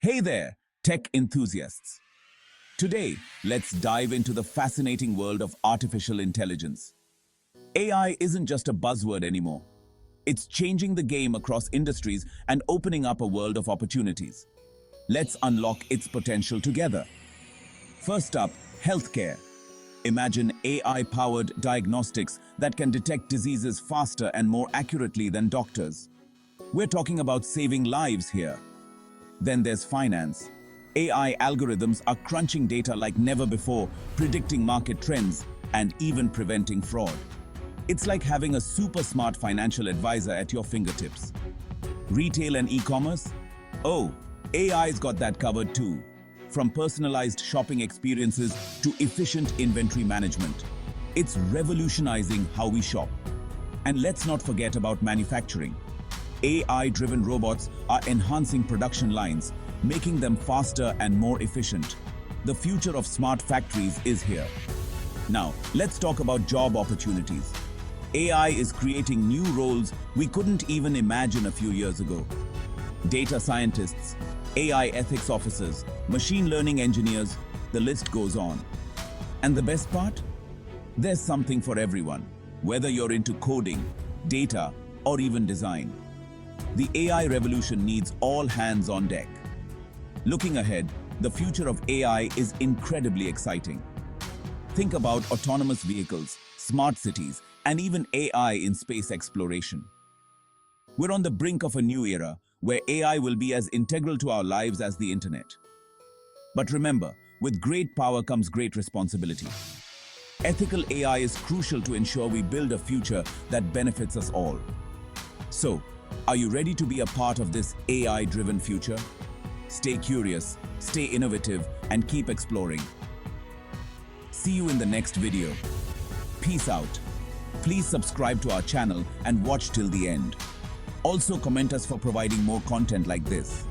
Hey there, tech enthusiasts. Today, let's dive into the fascinating world of artificial intelligence. AI isn't just a buzzword anymore. It's changing the game across industries and opening up a world of opportunities. Let's unlock its potential together. First up, healthcare. Imagine AI-powered diagnostics that can detect diseases faster and more accurately than doctors. We're talking about saving lives here. Then there's finance. AI algorithms are crunching data like never before, predicting market trends, and even preventing fraud. It's like having a super smart financial advisor at your fingertips. Retail and e-commerce? Oh, AI's got that covered too. From personalized shopping experiences to efficient inventory management. It's revolutionizing how we shop. And let's not forget about manufacturing. AI-driven robots are enhancing production lines, making them faster and more efficient. The future of smart factories is here. Now, let's talk about job opportunities. AI is creating new roles we couldn't even imagine a few years ago. Data scientists, AI ethics officers, machine learning engineers, the list goes on. And the best part? There's something for everyone, whether you're into coding, data, or even design. The AI revolution needs all hands on deck. Looking ahead, the future of AI is incredibly exciting. Think about autonomous vehicles, smart cities, and even AI in space exploration. We're on the brink of a new era where AI will be as integral to our lives as the internet. But remember, with great power comes great responsibility. Ethical AI is crucial to ensure we build a future that benefits us all. So, are you ready to be a part of this AI-driven future? Stay curious, stay innovative, and keep exploring. See you in the next video. Peace out. Please subscribe to our channel and watch till the end. Also comment us for providing more content like this.